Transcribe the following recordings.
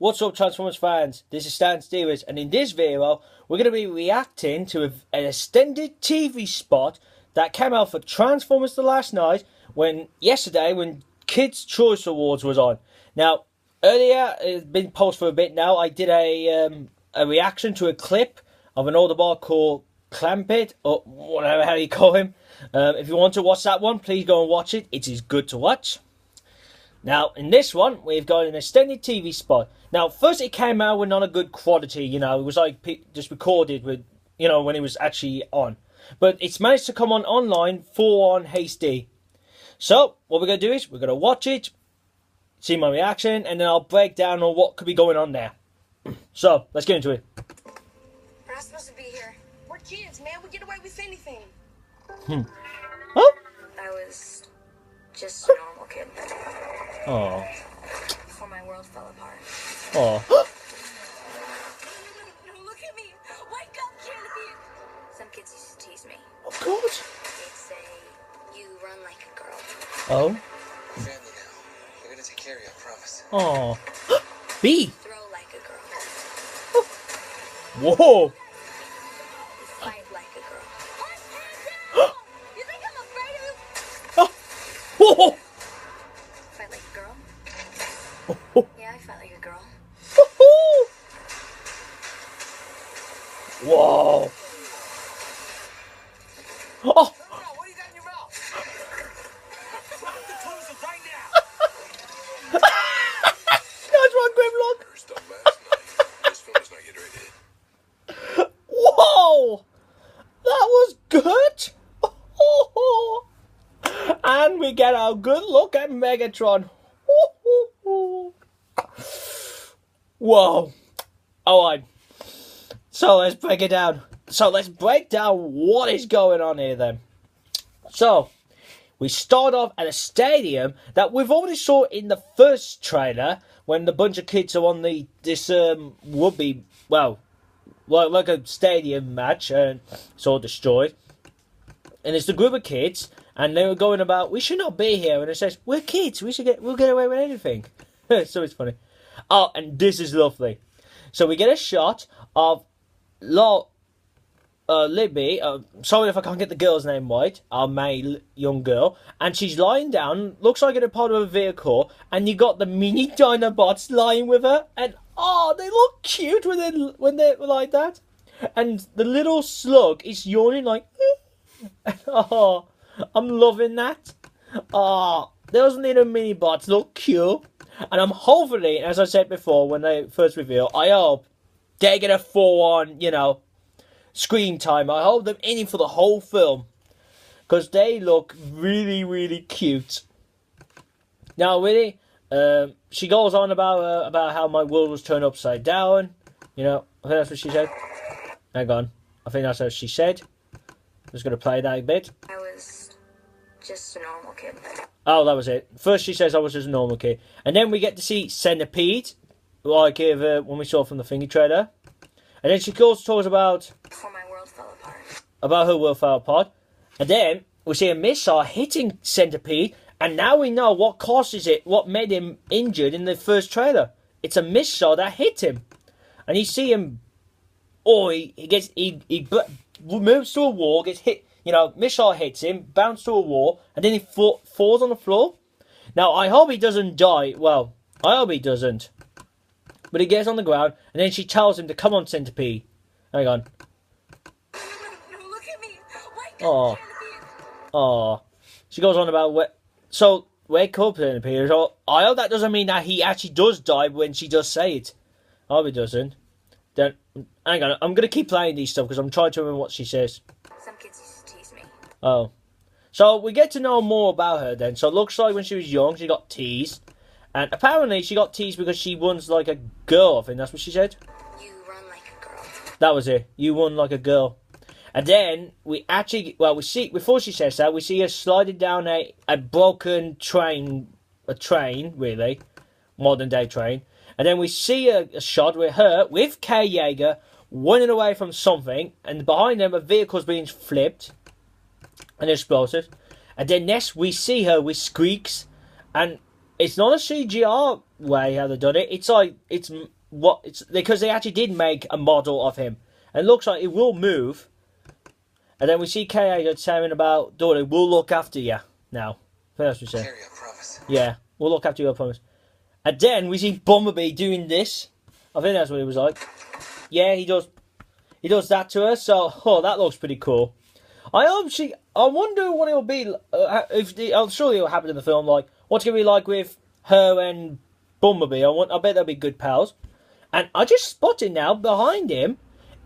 What's up, Transformers fans? This is Stan Stevens, and in this video, we're going to be reacting to an extended TV spot that came out for Transformers the last night, yesterday when Kids' Choice Awards was on. Now, earlier, it's been posted for a bit now, I did a reaction to a clip of an Autobot called Clampett, or whatever how you call him. If you want to watch that one, please go and watch it. It is good to watch. Now, in this one, we've got an extended TV spot. Now, first it came out with not a good quality, it was like just recorded with, when it was actually on. But it's managed to come on online, full on HD. So, what we're going to do is, we're going to watch it, see my reaction, and then I'll break down on what could be going on there. So, let's get into it. We're not supposed to be here. We're kids, man. We get away with anything. Oh? I was just a normal kid. Oh. Before my world fell apart. Oh. No, look at me. Wake up, Canopy. Some kids used to tease me. Of course. They'd say, you run like a girl. Oh. We're family now. We're gonna take care of you, I promise. Oh. B. Throw like a girl. Whoa. You fight like a girl. Put hands down! You think I'm afraid of you? Whoa. Fight like a girl? Yeah, I fight like a girl. Whoa. Oh. What do you got in your mouth? Drop the clothes right now! That's one, Grimlock. First up last night. This film is not yet rated. Whoa. That was good. And we get a good look at Megatron. Whoa. Alright. So let's break it down. Let's break down what is going on here then. So, we start off at a stadium that we've already saw in the first trailer when the bunch of kids are on this would be, well, like a stadium match and it's all destroyed. And it's the group of kids and they were going about, we should not be here, and it says, we're kids, we'll get away with anything. So it's funny. Oh, and this is lovely. So we get a shot of Libby, sorry if I can't get the girl's name right, our main young girl, and she's lying down, looks like in a part of a vehicle, and you got the mini Dinobots lying with her, and oh, they look cute when they're like that, and the little slug is yawning like, oh, I'm loving that. Oh, those little mini bots look cute, and I'm hopefully, as I said before when they first reveal, I hope they get a full-on, screen time. I hope they're in it for the whole film, because they look really, really cute. Now, really, she goes on about how my world was turned upside down. I think that's what she said. Hang on, I think that's what she said. I'm just going to play that a bit. I was just a normal kid. Oh, that was it. First she says I was just a normal kid. And then we get to see Centipede, like when we saw from the thingy trailer. And then she talks about... Before my world fell apart. About her world fell apart. And then we see a missile hitting Centipede. And now we know what causes it, what made him injured in the first trailer. It's a missile that hit him. And you see him... Oh, he moves to a wall, gets hit... missile hits him, bounces to a wall, and then he falls on the floor. Now, I hope he doesn't die. Well, I hope he doesn't. But he gets on the ground, and then she tells him to come on, Centipede. Hang on. No, look at me. Wake Oh. up, Canopy. Oh. She goes on about... So, wake up, Centipede. So, I hope that doesn't mean that he actually does die when she does say it. I hope he doesn't. Then, hang on. I'm going to keep playing these stuff, because I'm trying to remember what she says. Some kids used to tease me. Oh. So, we get to know more about her then. So, it looks like when she was young, she got teased. And apparently, she got teased because she runs like a girl. I think that's what she said. You run like a girl. That was it. You run like a girl. And then, we actually... Well, we see... Before she says that, we see her sliding down a broken train. A train, really. Modern day train. And then we see a shot with her, with Cade Yeager, running away from something. And behind them, a vehicle's being flipped. And explosive. And then next, we see her with Sqweeks. And it's not a CGR way how they've done it. It's like it's because they actually did make a model of him, and it looks like it will move. And then we see Cade saying about, "Daughter, we'll look after you now." That's what we say. Carry, I promise. Yeah, we'll look after you, I promise. And then we see Bumblebee doing this. I think that's what it was like. Yeah, he does. He does that to her. So, that looks pretty cool. I wonder what it'll be. I'm sure it'll happen in the film. Like, what's it gonna be like with her and Bumblebee? I bet they'll be good pals. And I just spotted now behind him,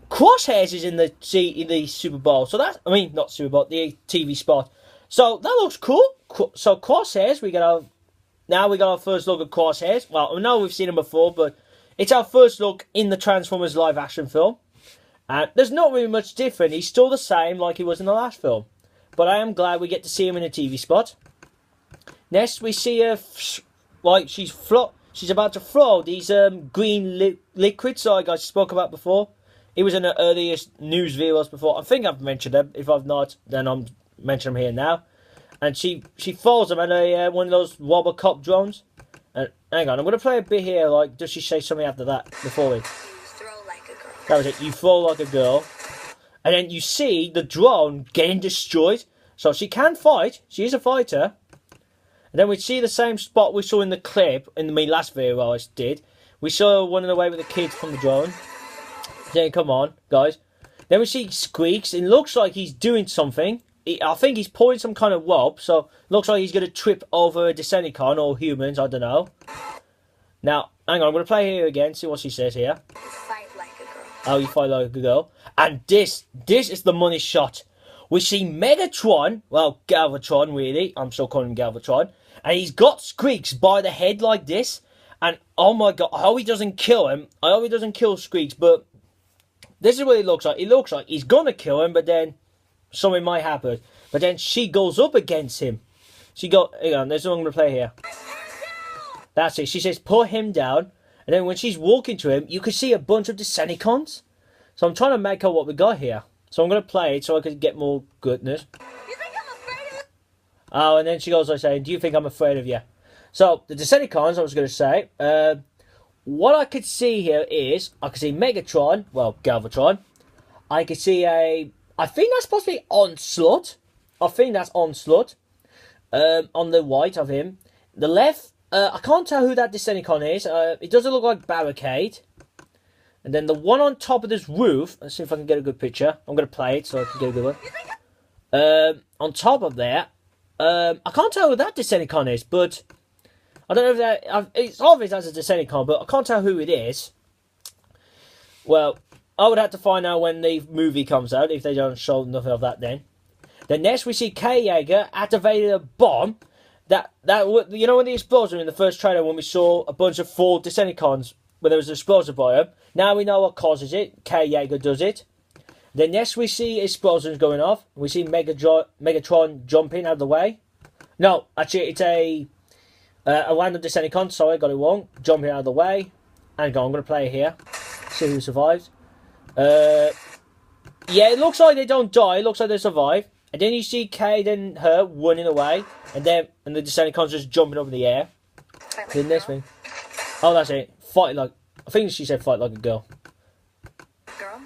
Crosshairs is in the Super Bowl. So that's, not Super Bowl, the TV spot. So that looks cool. So Crosshairs, we got our first look at Crosshairs. Well, I know we've seen him before, but it's our first look in the Transformers live action film. And there's not really much different. He's still the same like he was in the last film. But I am glad we get to see him in a TV spot. Next, we see her, she's about to throw these green liquids like I spoke about before. He was in the earliest news videos before. I think I've mentioned them. If I've not, then I'm mentioning them here now. And she throws them at one of those Robocop drones. And hang on, I'm going to play a bit here. Like, does she say something after that before we? You throw like a girl. That was it. You throw like a girl. And then you see the drone getting destroyed. So she can fight. She is a fighter. And then we see the same spot we saw in the clip in my last video I did. We saw her running away with the kids from the drone. Then come on, guys. Then we see Sqweeks. It looks like he's doing something. I think he's pulling some kind of rope. So looks like he's going to trip over a Decepticon or humans. I don't know. Now, hang on. I'm going to play here again. See what she says here. You fight like a girl. Oh, you fight like a girl. And this is the money shot. We see Megatron. Well, Galvatron, really. I'm still calling him Galvatron. And he's got Sqweeks by the head like this. And, oh my god, I hope he doesn't kill him. I hope he doesn't kill Sqweeks, but this is what it looks like. It looks like he's going to kill him, but then something might happen. But then she goes up against him. Hang on, there's something I'm going to play here. That's it. She says, put him down. And then when she's walking to him, you can see a bunch of Decepticons. So I'm trying to make out what we got here. So I'm going to play it so I can get more goodness. You think I'm afraid of you? Oh, and then she goes like saying, do you think I'm afraid of you? So, the Decepticons, I was going to say, what I could see here is, I could see Megatron, well, Galvatron. I could see I think that's supposed to be Onslaught. I think that's Onslaught. On the right of him. The left, I can't tell who that Decepticon is. It doesn't look like Barricade. And then the one on top of this roof, let's see if I can get a good picture. I'm going to play it so I can get a good one. On top of there, I can't tell who that Decepticon is, but I don't know if that... It's obvious as a Decepticon, but I can't tell who it is. Well, I would have to find out when the movie comes out, if they don't show nothing of that then. Then next we see Yeager activated a bomb. You know when the explosion in the first trailer when we saw a bunch of 4 Decepticons when there was an explosion by them. Now we know what causes it. Yeager does it. Then next we see explosions going off. We see Megatron jumping out of the way. No, actually it's a random Decepticon. Sorry, I got it wrong. Jumping out of the way. And I'm going to play it here. See who survives. Yeah, it looks like they don't die. It looks like they survive. And then you see Cade and her running away. And the Decepticons just jumping up in the air. The next thing. Oh, that's it. Fight like... I think she said fight like a girl. Girl?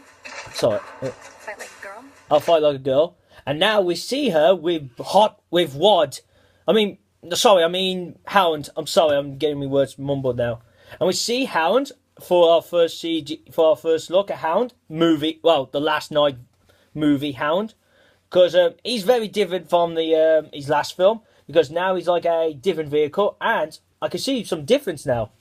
Sorry. Fight like a girl? I'll fight like a girl. And now we see her with Wad. Hound. I'm sorry, I'm getting my words mumbled now. And we see Hound for our first look at Hound movie. Well, the last night movie Hound, because he's very different from his last film. Because now he's like a different vehicle, and I can see some difference now.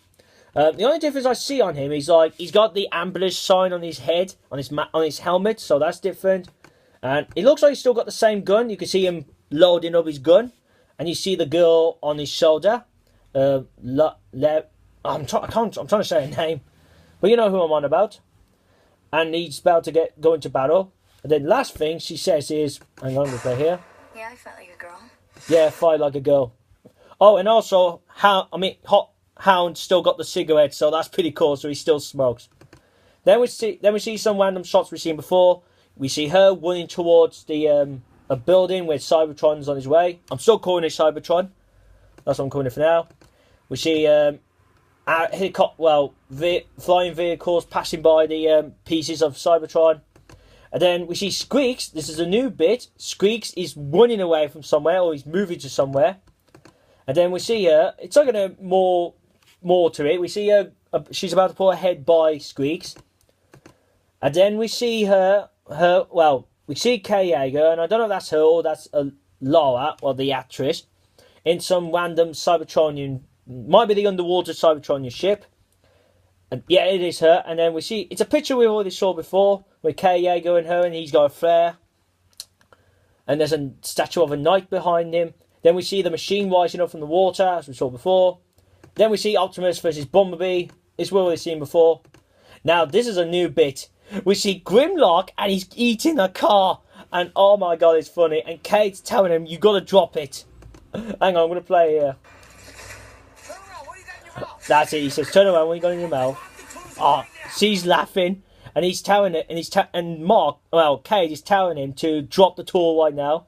The only difference I see on him is like he's got the ambulance sign on his head, on his helmet, so that's different. And it looks like he's still got the same gun. You can see him loading up his gun. And you see the girl on his shoulder. I'm trying to say her name, but you know who I'm on about. And he's about to go into battle. And then last thing she says is, hang on, we'll play here. Yeah, I fight like a girl. Yeah, fight like a girl. Oh, and also Hound still got the cigarette, so that's pretty cool. So he still smokes. Then we see some random shots we've seen before. We see her running towards a building where Cybertron's on his way. I'm still calling it Cybertron. That's what I'm calling it for now. We see flying vehicles passing by the pieces of Cybertron. And then we see Sqweeks. This is a new bit. Sqweeks is running away from somewhere, or he's moving to somewhere. And then we see her. It's like more to it. We see her. She's about to put her head by Sqweeks. And then we see we see Kay Yeager, and I don't know if that's her or that's Laura, or the actress, in some random Cybertronian, might be the underwater Cybertronian ship. And yeah, it is her. And then we see, it's a picture we already saw before, with Kay Yeager and her, and he's got a flare. And there's a statue of a knight behind him. Then we see the machine rising up from the water, as we saw before. Then we see Optimus versus Bumblebee. This we've already seen before. Now, this is a new bit. We see Grimlock, and he's eating a car. And oh my god, it's funny. And Cade's telling him, you gotta drop it. Hang on, I'm gonna play here. Turn around, what do you got in your mouth? That's it, he says, turn around, what you got in your mouth? Oh, she's laughing. And he's telling it, and Cade is telling him to drop the tool right now.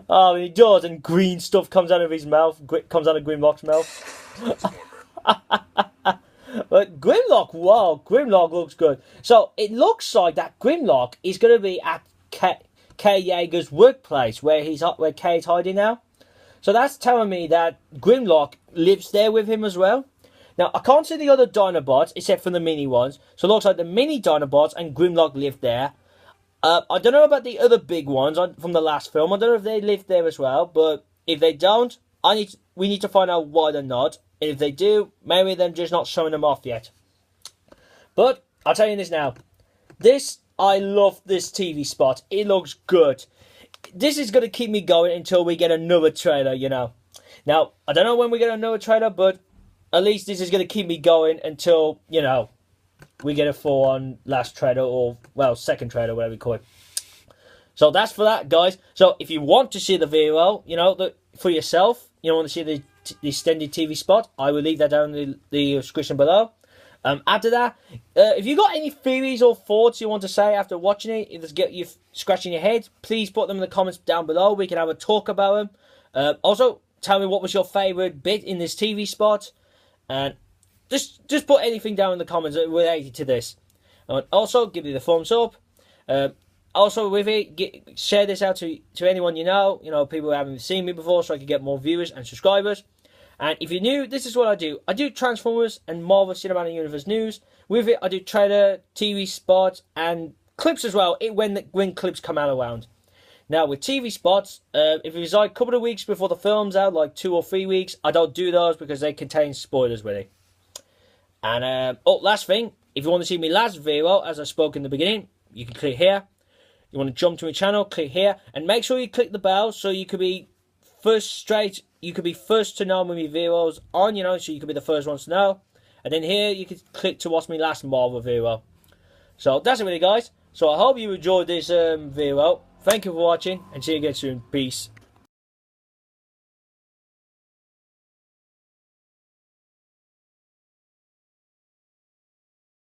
Oh, and he does, and green stuff comes out of his mouth, comes out of Grimlock's mouth. But Grimlock, wow, Grimlock looks good. So it looks like that Grimlock is going to be at Kay Yeager's workplace, where Cade's hiding now. So that's telling me that Grimlock lives there with him as well. Now, I can't see the other Dinobots, except for the mini ones. So it looks like the mini Dinobots and Grimlock live there. I don't know about the other big ones from the last film. I don't know if they live there as well. But if they don't, we need to find out why they're not. And if they do, maybe they're just not showing them off yet. But I'll tell you this now. I love this TV spot. It looks good. This is going to keep me going until we get another trailer, you know. Now, I don't know when we get another trailer, but at least this is going to keep me going until, you know, we get a full-on last trailer, or, well, second trailer, whatever you call it. So that's for that, guys. So if you want to see the video, you know, for yourself, you want to see the extended TV spot, I will leave that down in the description below. After that, if you got any theories or thoughts you want to say after watching it, if it's get you scratching your head, please put them in the comments down below. We can have a talk about them. Also, tell me what was your favourite bit in this TV spot, and just put anything down in the comments related to this. And also, give me the thumbs up. Also, with it, share this out to anyone you know, people who haven't seen me before, so I can get more viewers and subscribers. And if you're new, this is what I do. I do Transformers and Marvel Cinematic Universe news. With it, I do trailer, TV spots, and clips as well, when clips come out around. Now, with TV spots, if it's like a couple of weeks before the film's out, like 2 or 3 weeks, I don't do those because they contain spoilers with it. And, last thing, if you want to see me last video, as I spoke in the beginning, you can click here. You want to jump to my channel, click here, and make sure you click the bell so you could be first to know when my videos on, so you could be the first ones to know. And then here you can click to watch my last Marvel video. So that's it really, guys. So I hope you enjoyed this video. Thank you for watching, and see you again soon. Peace.